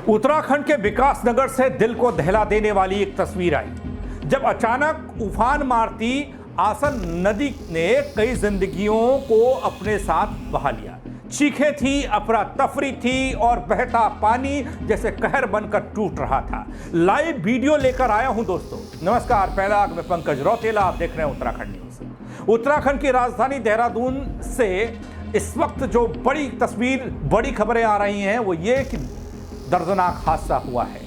उत्तराखंड के विकासनगर से दिल को दहला देने वाली एक तस्वीर आई जब अचानक उफान मारती आसन नदी ने कई जिंदगियों को अपने साथ बहा लिया। चीखें थी, अफरा तफरी थी और बहता पानी जैसे कहर बनकर टूट रहा था। लाइव वीडियो लेकर आया हूं दोस्तों। नमस्कार, पहला मैं पंकज रौतेला, आप देख रहे हैं उत्तराखंड न्यूज। उत्तराखंड की राजधानी देहरादून से इस वक्त जो बड़ी तस्वीर, बड़ी खबरें आ रही हैं वो ये कि दर्दनाक हादसा हुआ है,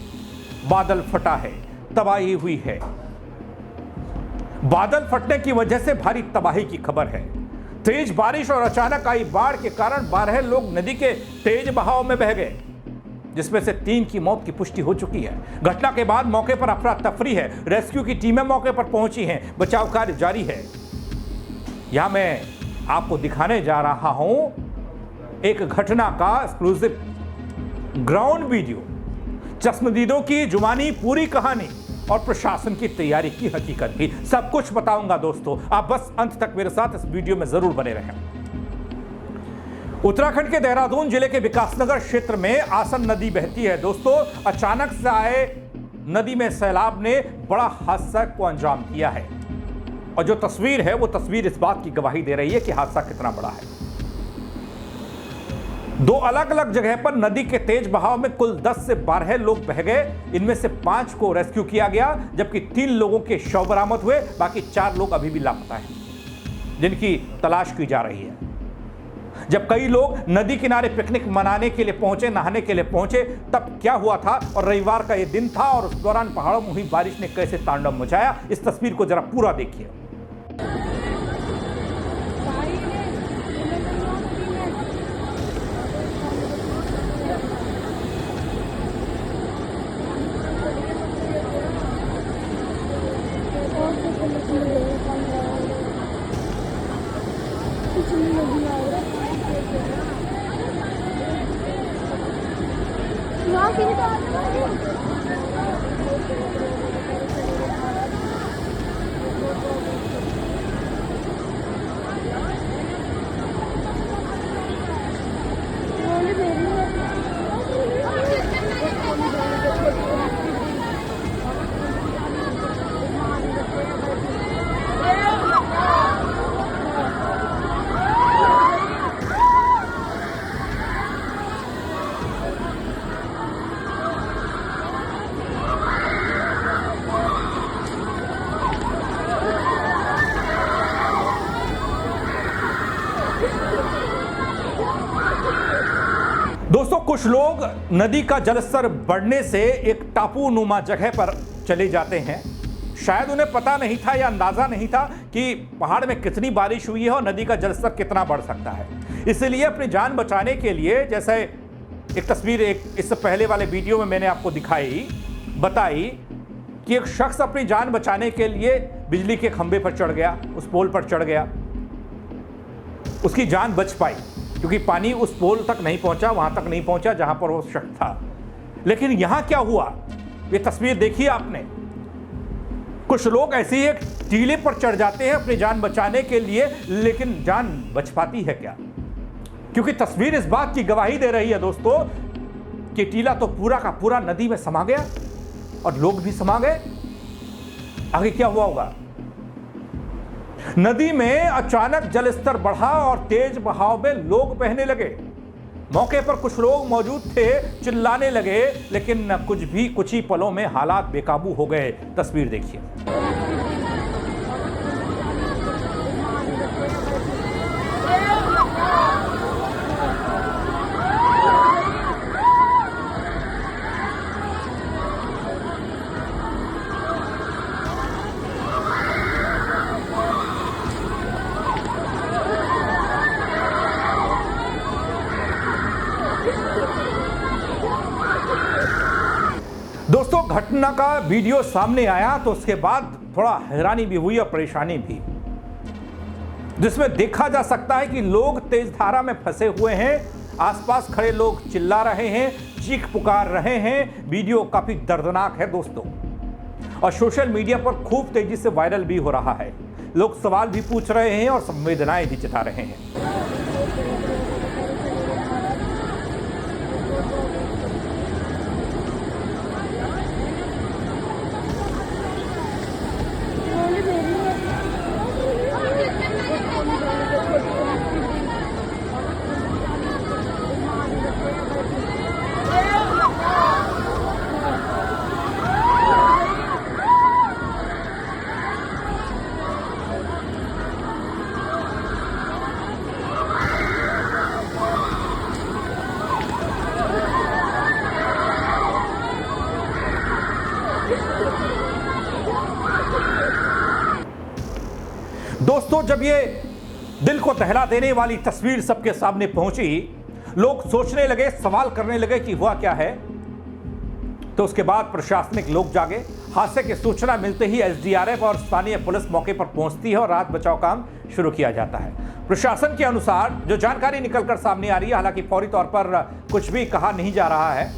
बादल फटा है, तबाही हुई है। बादल फटने की वजह से भारी तबाही की खबर है। तेज बारिश और अचानक आई बाढ़ के कारण 12 लोग नदी के तेज बहाव में बह गए, जिसमें से 3 की मौत की पुष्टि हो चुकी है। घटना के बाद मौके पर अफरा तफरी है। रेस्क्यू की टीमें मौके पर पहुंची हैं, बचाव कार्य जारी है। यहां मैं आपको दिखाने जा रहा हूं एक घटना का एक्सक्लूसिव ग्राउंड वीडियो, चश्मदीदों की जुबानी पूरी कहानी और प्रशासन की तैयारी की हकीकत भी। सब कुछ बताऊंगा दोस्तों, आप बस अंत तक मेरे साथ इस वीडियो में जरूर बने रहें। उत्तराखंड के देहरादून जिले के विकासनगर क्षेत्र में आसन नदी बहती है दोस्तों। अचानक से आए नदी में सैलाब ने बड़ा हादसा को अंजाम दिया है और जो तस्वीर है वो तस्वीर इस बात की गवाही दे रही है कि हादसा कितना बड़ा है। 2 अलग अलग जगह पर नदी के तेज बहाव में कुल 10 से 12 लोग बह गए। इनमें से 5 को रेस्क्यू किया गया, जबकि 3 लोगों के शव बरामद हुए। बाकी 4 लोग अभी भी लापता हैं, जिनकी तलाश की जा रही है। जब कई लोग नदी किनारे पिकनिक मनाने के लिए पहुंचे, नहाने के लिए पहुंचे, तब क्या हुआ था और रविवार का यह दिन था और उस दौरान पहाड़ों में हुई बारिश ने कैसे तांडव मचाया, इस तस्वीर को जरा पूरा देखिए। दोस्तों, कुछ लोग नदी का जलस्तर बढ़ने से एक टापू नुमा जगह पर चले जाते हैं। शायद उन्हें पता नहीं था या अंदाजा नहीं था कि पहाड़ में कितनी बारिश हुई है और नदी का जलस्तर कितना बढ़ सकता है। इसलिए अपनी जान बचाने के लिए, जैसे एक तस्वीर इससे पहले वाले वीडियो में मैंने आपको बताई कि एक शख्स अपनी जान बचाने के लिए बिजली के खंभे पर चढ़ गया, उस पोल पर चढ़ गया। उसकी जान बच पाई क्योंकि पानी उस पोल तक नहीं पहुंचा, वहां तक नहीं पहुंचा जहां पर वो शख्स था। लेकिन यहां क्या हुआ, ये तस्वीर देखिए आपने। कुछ लोग ऐसे ही एक टीले पर चढ़ जाते हैं अपनी जान बचाने के लिए, लेकिन जान बच पाती है क्या? क्योंकि तस्वीर इस बात की गवाही दे रही है दोस्तों कि टीला तो पूरा का पूरा नदी में समा गया और लोग भी समा गए। आगे क्या हुआ होगा? नदी में अचानक जलस्तर बढ़ा और तेज बहाव में लोग बहने लगे। मौके पर कुछ लोग मौजूद थे, चिल्लाने लगे, लेकिन कुछ ही पलों में हालात बेकाबू हो गए। तस्वीर देखिए। दोस्तों, घटना का वीडियो सामने आया तो उसके बाद थोड़ा हैरानी भी हुई और परेशानी भी, जिसमें देखा जा सकता है कि लोग तेज धारा में फंसे हुए हैं। आसपास खड़े लोग चिल्ला रहे हैं, चीख पुकार रहे हैं। वीडियो काफी दर्दनाक है दोस्तों और सोशल मीडिया पर खूब तेजी से वायरल भी हो रहा है। लोग सवाल भी पूछ रहे हैं और संवेदनाएं भी जता रहे हैं। दोस्तों, जब ये दिल को दहला देने वाली तस्वीर सबके सामने पहुंची, लोग सोचने लगे, सवाल करने लगे कि हुआ क्या है। तो उसके बाद प्रशासनिक लोग जागे। हादसे की सूचना मिलते ही एसडीआरएफ और स्थानीय पुलिस मौके पर पहुंचती है और राहत बचाव काम शुरू किया जाता है। प्रशासन के अनुसार जो जानकारी निकलकर सामने आ रही है, हालांकि फौरी तौर पर कुछ भी कहा नहीं जा रहा है,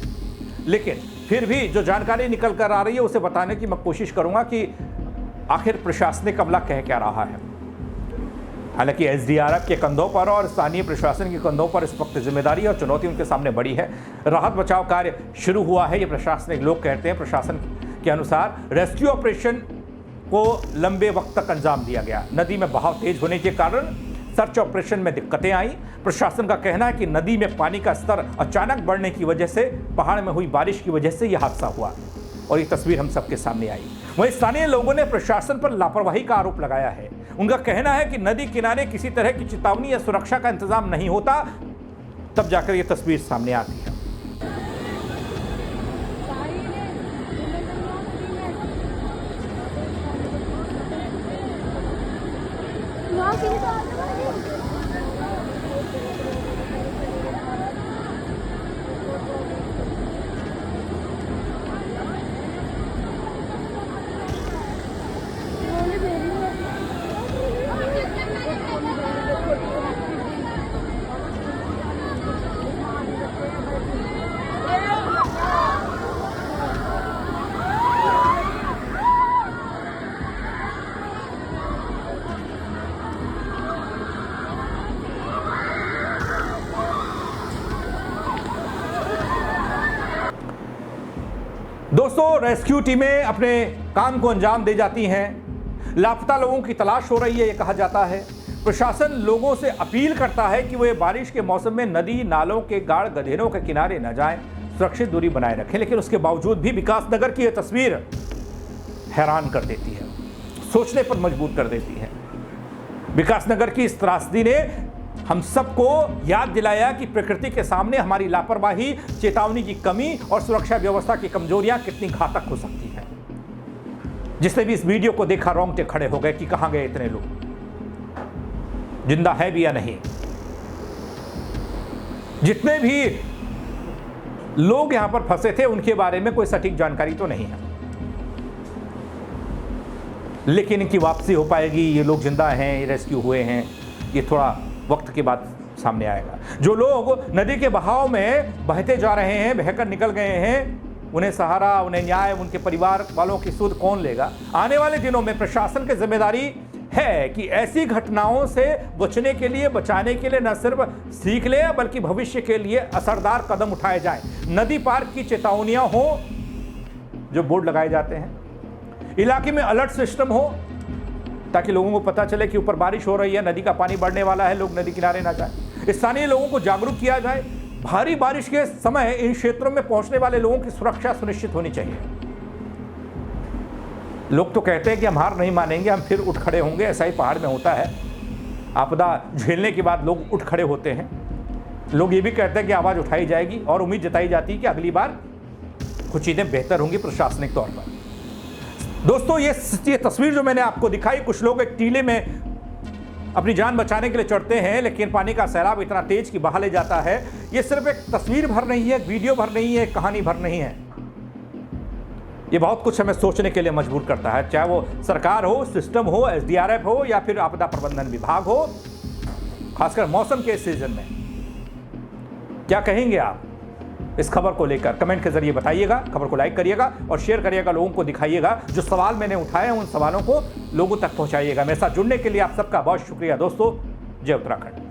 लेकिन फिर भी जो जानकारी निकल कर आ रही है उसे बताने की मैं कोशिश करूंगा कि आखिर प्रशासनिक अमला कह क्या रहा है। हालांकि एसडीआरएफ के कंधों पर और स्थानीय प्रशासन के कंधों पर इस वक्त जिम्मेदारी और चुनौती उनके सामने बड़ी है। राहत बचाव कार्य शुरू हुआ है, ये प्रशासनिक लोग कहते हैं। प्रशासन के अनुसार रेस्क्यू ऑपरेशन को लंबे वक्त तक अंजाम दिया गया। नदी में बहाव तेज होने के कारण सर्च ऑपरेशन में दिक्कतें आई। प्रशासन का कहना है कि नदी में पानी का स्तर अचानक बढ़ने की वजह से, पहाड़ में हुई बारिश की वजह से यह हादसा हुआ और ये तस्वीर हम सबके सामने आई। वहीं स्थानीय लोगों ने प्रशासन पर लापरवाही का आरोप लगाया है। उनका कहना है कि नदी किनारे किसी तरह की चेतावनी या सुरक्षा का इंतजाम नहीं होता, तब जाकर यह तस्वीर सामने आती है। दोस्तों, रेस्क्यू टीमें अपने काम को अंजाम दे जाती हैं। लापता लोगों की तलाश हो रही है, ये कहा जाता है। प्रशासन लोगों से अपील करता है कि वे बारिश के मौसम में नदी नालों के गाढ़ गधेरों के किनारे न जाएं, सुरक्षित दूरी बनाए रखें। लेकिन उसके बावजूद भी विकासनगर की यह तस्वीर हैरान कर देती है, सोचने पर मजबूर कर देती है। विकासनगर की इस त्रासदी ने हम सबको याद दिलाया कि प्रकृति के सामने हमारी लापरवाही, चेतावनी की कमी और सुरक्षा व्यवस्था की कमजोरियां कितनी घातक हो सकती हैं। जिसने भी इस वीडियो को देखा, रोंगटे खड़े हो गए कि कहां गए इतने लोग, जिंदा है भी या नहीं। जितने भी लोग यहां पर फंसे थे उनके बारे में कोई सटीक जानकारी तो नहीं है, लेकिन इनकी वापसी हो पाएगी, ये लोग जिंदा हैं, ये रेस्क्यू हुए हैं, ये थोड़ा वक्त के बाद सामने आएगा। जो लोग नदी के बहाव में बहते जा रहे हैं, बहकर निकल गए हैं, उन्हें सहारा, उन्हें न्याय, उनके परिवार वालों की सुध कौन लेगा? आने वाले दिनों में प्रशासन की जिम्मेदारी है कि ऐसी घटनाओं से बचने के लिए, बचाने के लिए न सिर्फ सीख ले बल्कि भविष्य के लिए असरदार कदम उठाए जाएं। नदी पार की चेतावनियां हो, जो बोर्ड लगाए जाते हैं, इलाके में अलर्ट सिस्टम हो ताकि लोगों को पता चले कि ऊपर बारिश हो रही है, नदी का पानी बढ़ने वाला है, लोग नदी किनारे ना जाएं। स्थानीय लोगों को जागरूक किया जाए। भारी बारिश के समय इन क्षेत्रों में पहुंचने वाले लोगों की सुरक्षा सुनिश्चित होनी चाहिए। लोग तो कहते हैं कि हम हार नहीं मानेंगे, हम फिर उठ खड़े होंगे। ऐसा ही पहाड़ में होता है, आपदा झेलने के बाद लोग उठ खड़े होते हैं। लोग ये भी कहते हैं कि आवाज़ उठाई जाएगी और उम्मीद जताई जाती है कि अगली बार कुछ चीज़ें बेहतर होंगी प्रशासनिक तौर पर। दोस्तों, ये तस्वीर जो मैंने आपको दिखाई, कुछ लोग एक टीले में अपनी जान बचाने के लिए चढ़ते हैं, लेकिन पानी का सैलाब इतना तेज कि बहा ले जाता है। ये सिर्फ एक तस्वीर भर नहीं है, वीडियो भर नहीं है, एक कहानी भर नहीं है। ये बहुत कुछ हमें सोचने के लिए मजबूर करता है, चाहे वो सरकार हो, सिस्टम हो, एसडीआरएफ हो या फिर आपदा प्रबंधन विभाग हो। खासकर मौसम के सीजन में क्या कहेंगे आप इस खबर को लेकर? कमेंट के जरिए बताइएगा, खबर को लाइक करिएगा और शेयर करिएगा, लोगों को दिखाइएगा। जो सवाल मैंने उठाए हैं उन सवालों को लोगों तक पहुंचाइएगा। मेरे साथ जुड़ने के लिए आप सबका बहुत शुक्रिया दोस्तों। जय उत्तराखंड।